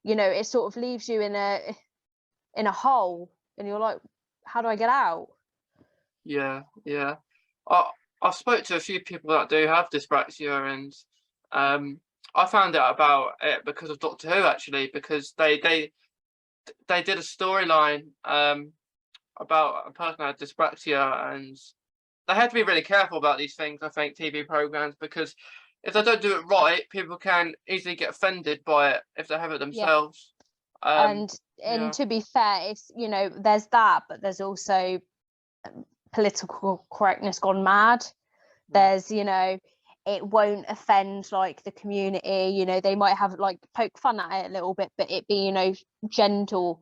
it sort of leaves you in a hole, and you're like, how do I get out? Yeah. I've spoke to a few people that do have dyspraxia, and I found out about it because of Doctor Who, actually, because they did a storyline about a person that had dyspraxia, and they had to be really careful about these things, I think, TV programs, because if they don't do it right, people can easily get offended by it if they have it themselves. And to be fair, it's there's that, but there's also political correctness gone mad. There's it won't offend like the community, they might have like poke fun at it a little bit, but it be gentle,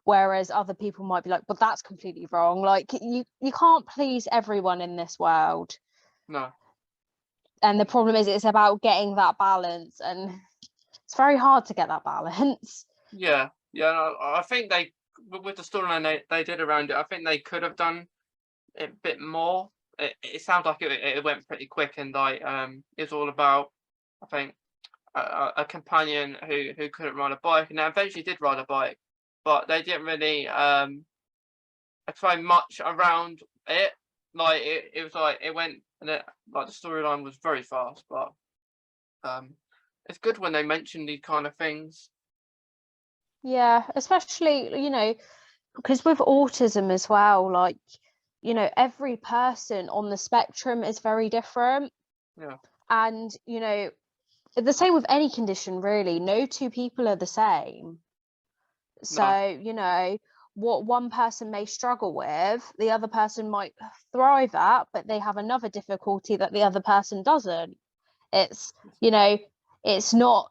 whereas other people might be like, but that's completely wrong. Like, you can't please everyone in this world. No. And the problem is, it's about getting that balance, and it's very hard to get that balance. Yeah, I think they, with the storyline they did around it, I think they could have done it a bit more. It sounds like it went pretty quick, and like it's all about, I think, a companion who couldn't ride a bike, and they eventually did ride a bike, but they didn't really explain much around it. Like it was like it went, and like the storyline was very fast, but it's good when they mention these kind of things. Yeah, especially because with autism as well, like every person on the spectrum is very different. Yeah. And the same with any condition, really. No two people are the same. So what one person may struggle with, the other person might thrive at, but they have another difficulty that the other person doesn't. It's it's not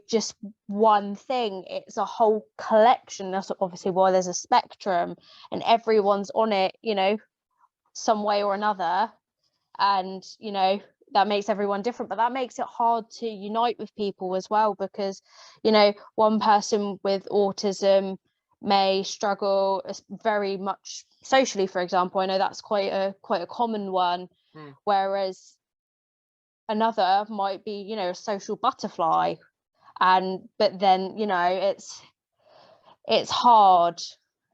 just one thing, it's a whole collection. That's obviously why there's a spectrum, and everyone's on it some way or another, and that makes everyone different, but that makes it hard to unite with people as well, because one person with autism may struggle very much socially, for example. I know that's quite a common one. Whereas another might be, you know, a social butterfly, but then, you know, it's hard,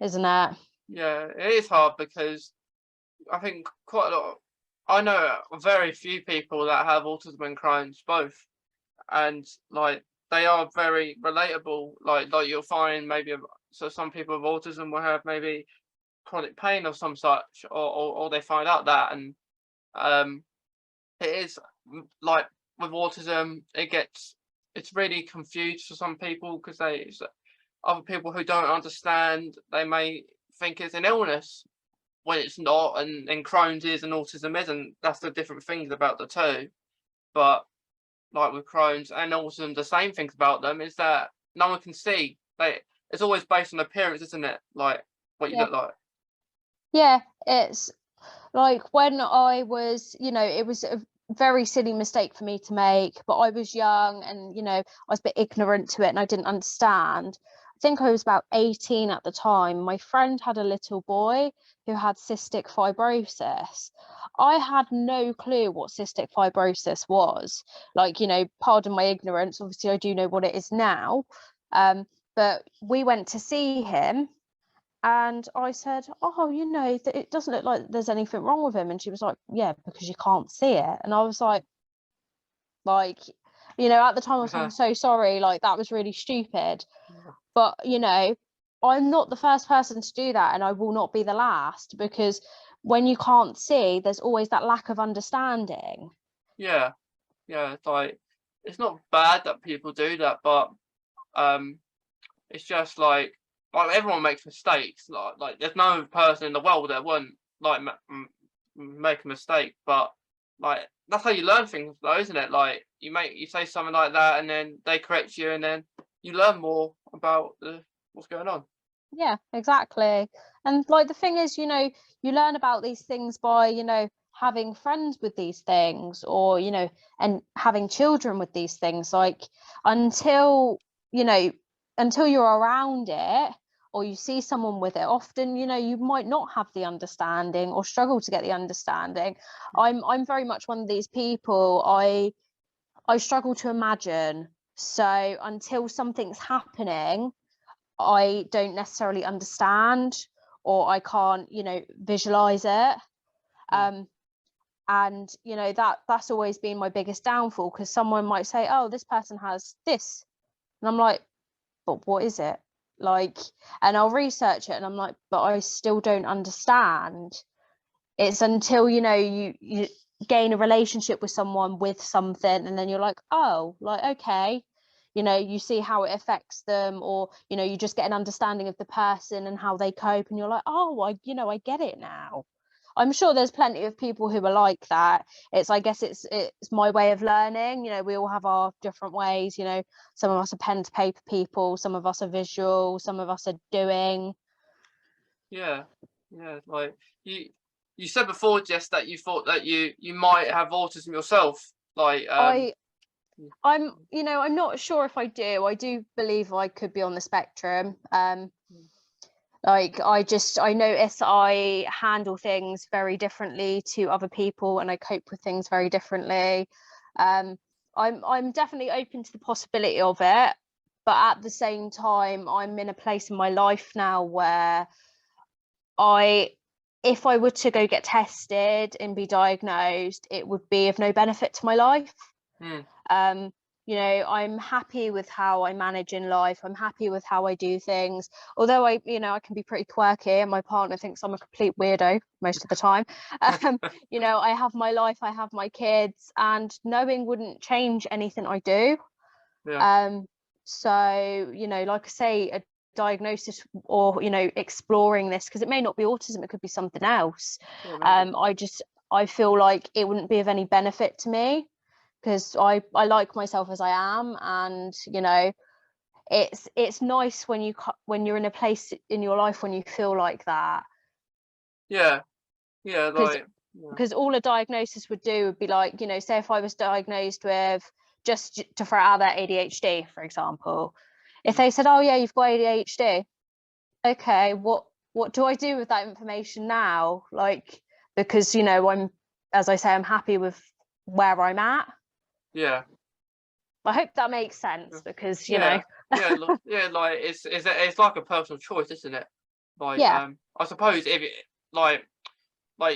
isn't it? Yeah, it is hard because I think quite a lot. I know very few people that have autism and Crohn's both, and like they are very relatable. Like you'll find maybe so some people with autism will have maybe chronic pain or some such, or they find out that, and it is like with autism, it's really confused for some people because other people who don't understand, they may think it's an illness when it's not, and Crohn's is and autism isn't. That's the different things about the two. But like with Crohn's and autism, the same things about them is that no one can see. It's always based on appearance, isn't it? Like what you look like. Yeah, it's like when I was, you know, it was a very silly mistake for me to make, but I was young and, you know, I was a bit ignorant to it and I didn't understand. I think I was about 18 at the time. My friend had a little boy who had cystic fibrosis. I had no clue what cystic fibrosis was. Like, you know, pardon my ignorance, obviously I do know what it is now. But we went to see him and I said, oh, you know, it doesn't look like there's anything wrong with him. And she was like, yeah, because you can't see it. And I was like, you know, at the time I was like, I'm so sorry, like that was really stupid. But, you know, I'm not the first person to do that and I will not be the last, because when you can't see, there's always that lack of understanding. Yeah, it's like it's not bad that people do that, but it's just like everyone makes mistakes. Like there's no person in the world that won't like make a mistake, but like that's how you learn things, though, isn't it? Like you say something like that, and then they correct you, and then you learn more about what's going on. Yeah, exactly. And like the thing is, you know, you learn about these things by, you know, having friends with these things, or, you know, and having children with these things. Like until, you know, until you're around it or you see someone with it, often, you know, you might not have the understanding or struggle to get the understanding. I'm very much one of these people. I struggle to imagine. So until something's happening, I don't necessarily understand, or I can't, you know, visualize it. And you know, that's always been my biggest downfall, because someone might say, oh, this person has this, and I'm like, but what is it? Like, and I'll research it and I'm like, but I still don't understand. It's until, you know, you gain a relationship with someone with something, and then you're like, oh, like, okay, you know, you see how it affects them, or, you know, you just get an understanding of the person and how they cope, and you're like, oh, I get it now. I'm sure there's plenty of people who are like that. I guess it's my way of learning. You know, we all have our different ways. You know, some of us are pen to paper people, some of us are visual, some of us are doing. Yeah, like you said before, Jess, that you thought that you might have autism yourself. Like I'm, you know, I'm not sure if I do. I do believe I could be on the spectrum. Like I notice I handle things very differently to other people, and I cope with things very differently. I'm definitely open to the possibility of it, but at the same time, I'm in a place in my life now where if I were to go get tested and be diagnosed, it would be of no benefit to my life. You know, I'm happy with how I manage in life. I'm happy with how I do things. Although I can be pretty quirky, and my partner thinks I'm a complete weirdo most of the time. You know, I have my life, I have my kids, and knowing wouldn't change anything I do. So, you know, like I say, a diagnosis, or, you know, exploring this, because it may not be autism, it could be something else. I feel like it wouldn't be of any benefit to me, because I like myself as I am, and, you know, it's nice when you're in a place in your life when you feel like that. Because all a diagnosis would do would be like, you know, say if I was diagnosed with, just to throw out that ADHD, for example, if they said, oh yeah, you've got ADHD, okay, what do I do with that information now? Like, because I'm, as I say, I'm happy with where I'm at. Yeah. I hope that makes sense, because Yeah. Yeah. Yeah. Like it's like a personal choice, isn't it? Like yeah, I suppose if it, like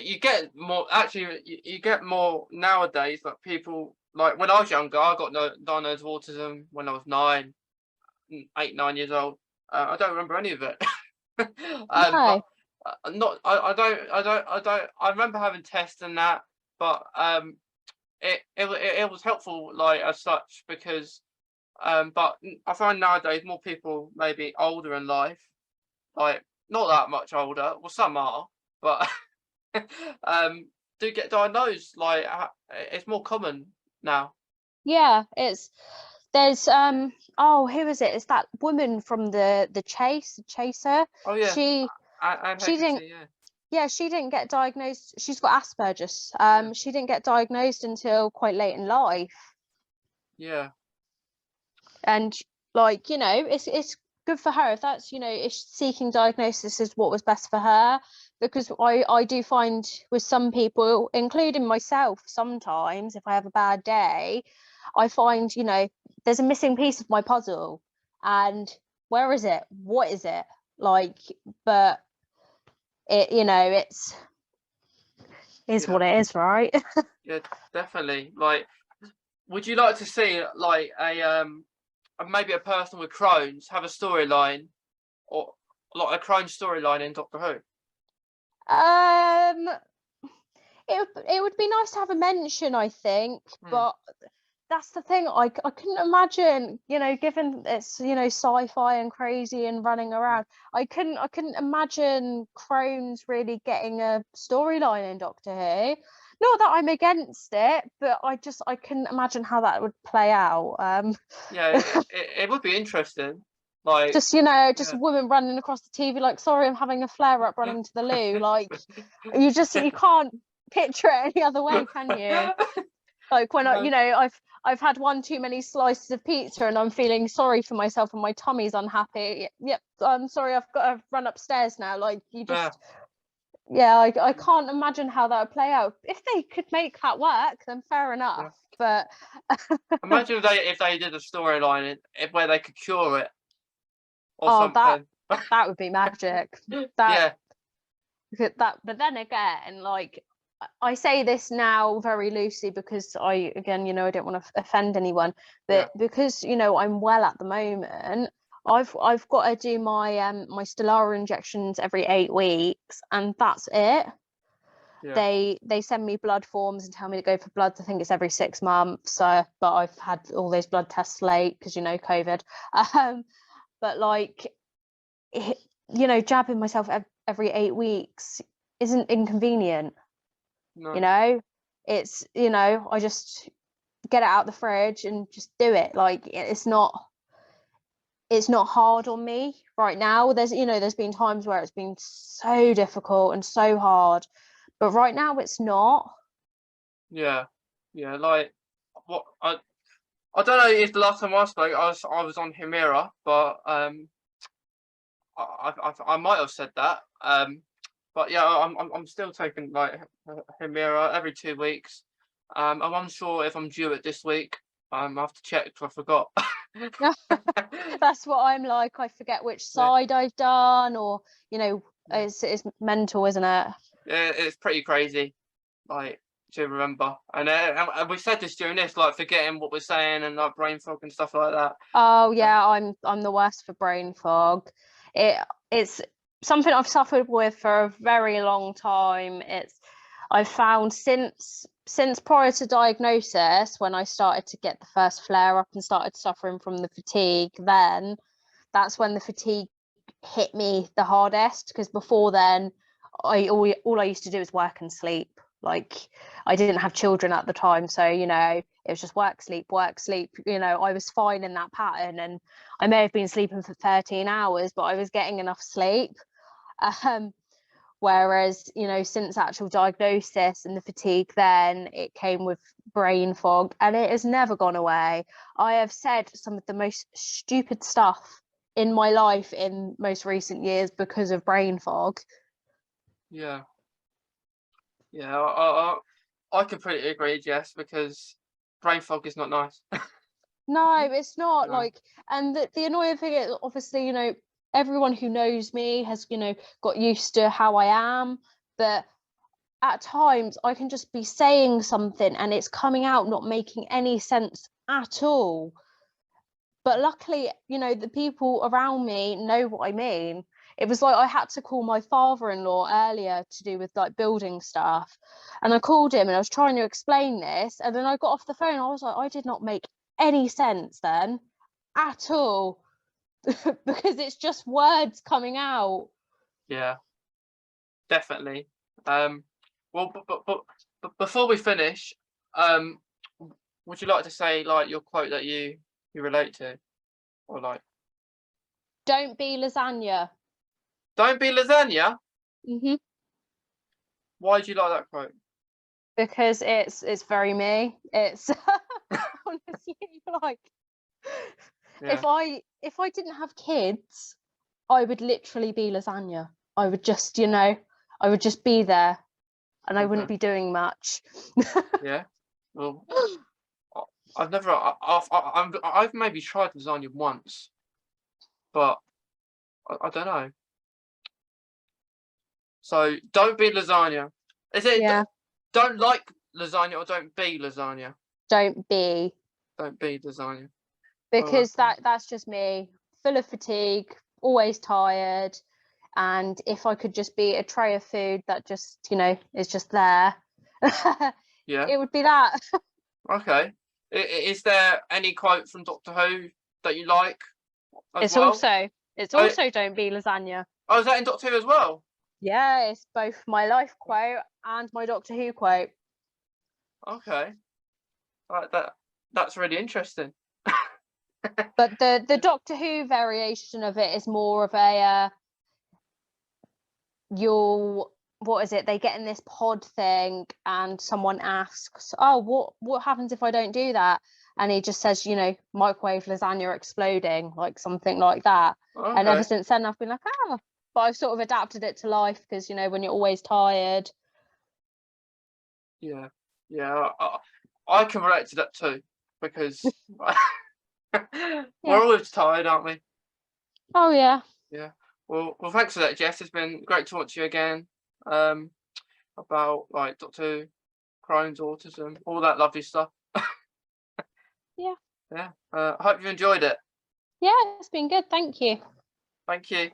you get more actually you get more nowadays, like people like when I was younger I got diagnosed with autism when I was 9 8 9 years old. I don't remember any of it. But no, not I remember having tests and that, but it was helpful like as such because but I find nowadays more people maybe older in life, like not that much older, well some are, but um, do get diagnosed. Like it's more common now. yeah, there's oh, who is it? It's that woman from the chaser. Oh yeah, She and she didn't Hecate, yeah, yeah, she didn't get diagnosed. She's got Asperger's. yeah, She didn't get diagnosed until quite late in life. yeah, And like, it's good for her if that's, if seeking diagnosis is what was best for her. Because I do find with some people, including myself, sometimes if I have a bad day, I find, there's a missing piece of my puzzle, and where is it, what is it, like, but it, it's is yeah, what it is, right? yeah, definitely. Like, would you like to see like maybe a person with Crohn's have a storyline or like a Crohn's storyline in Doctor Who? um it would be nice to have a mention, I think, Hmm. but that's the thing. I couldn't imagine, given it's, sci-fi and crazy and running around. I couldn't imagine Crohn's really getting a storyline in Doctor Who. Not that I'm against it, but I couldn't imagine how that would play out. Yeah, it would be interesting. Like, Just just yeah. a woman running across the TV like, sorry, I'm having a flare up, running to the loo. Like, you can't picture it any other way, can you? Like when No, I've had one too many slices of pizza and I'm feeling sorry for myself and my tummy's unhappy. Yep, I'm sorry, I've got to run upstairs now. Like, you yeah. just, yeah, I can't imagine how that would play out. If they could make that work, then fair Yeah. enough. But Imagine if they did a storyline where they could cure it or oh, something. that would be magic. That Yeah, but then again, like, I say this now very loosely because again, I don't want to offend anyone, yeah, but because I'm well at the moment, I've got to do my Stelara injections every 8 weeks, and that's it. yeah, They send me blood forms and tell me to go for bloods. I think it's every 6 months. So, but I've had all those blood tests late because COVID. But like, jabbing myself every 8 weeks isn't inconvenient. no, It's, I just get it out the fridge and just do it. Like, it's not hard on me right now. There's been times where it's been so difficult and so hard, but right now it's not. yeah, yeah. Like, what I don't know if the last time I spoke I was on Hemira, but I might have said that. But yeah, I'm still taking like Hemira every 2 weeks. I'm unsure if I'm due it this week. I have to check 'cause I forgot. That's what I'm like. I forget which Yeah, side I've done, or yeah, it's mental, isn't it? yeah. It's pretty crazy. Like to remember, and we said this during this, like forgetting what we're saying and like brain fog and stuff like that. Oh Yeah, yeah, I'm the worst for brain fog. It's something I've suffered with for a very long time. I've found since prior to diagnosis, when I started to get the first flare up and started suffering from the fatigue, then that's when the fatigue hit me the hardest, because before then all I used to do is work and sleep. Like, I didn't have children at the time, so it was just work, sleep, work, sleep. I was fine in that pattern, and I may have been sleeping for 13 hours, but I was getting enough sleep. um Whereas, since actual diagnosis and the fatigue, then it came with brain fog, and it has never gone away. I have said some of the most stupid stuff in my life in most recent years because of brain fog. Yeah. I completely agree, Jess, because brain fog is not nice. No, it's not. No. Like, and the annoying thing is, obviously, everyone who knows me has, got used to how I am, but at times I can just be saying something and it's coming out not making any sense at all. But luckily, the people around me know what I mean. It was like I had to call my father-in-law earlier to do with like building stuff. And I called him and I was trying to explain this. And then I got off the phone. I was like, I did not make any sense then at all. Because it's just words coming out. Yeah, definitely. Well, but before we finish, would you like to say like your quote that you relate to, or like, Don't be lasagna. don't be lasagna? Hmm. Why do you like that quote? Because it's very me. It's honestly like, Yeah. if I didn't have kids, I would literally be lasagna. I would just, I would just be there and I wouldn't Okay. be doing much. Yeah. Well, I've never. I've maybe tried lasagna once, but I don't know. So don't be lasagna. Is it Yeah. don't like lasagna or don't be lasagna? Don't be, Don't be lasagna. Oh, because okay. that's just me, full of fatigue, always tired. And if I could just be a tray of food that just, is just there, Yeah. it would be that. Okay. Is there any quote from Doctor Who that you like as It's well? also it's Oh, also don't be lasagna. oh, is that in Doctor Who as well? Yeah, it's both my life quote and my Doctor Who quote. Okay. Right, that's really interesting. But the Doctor Who variation of it is more of a you'll what is it? They get in this pod thing and someone asks, "Oh, what happens if I don't do that?" And he just says, microwave lasagna exploding, like something like that. And ever Okay. since then I've been like, but I've sort of adapted it to life because, when you're always tired. Yeah. Yeah. I can relate to that too because Yeah. we're always tired, aren't we? Oh yeah. Yeah. Well, thanks for that, Jess. It's been great to talk to you again. Um, about like Doctor Who, Crohn's, autism, all that lovely stuff. Yeah. Yeah. I hope you enjoyed it. Yeah, it's been good. Thank you. Thank you.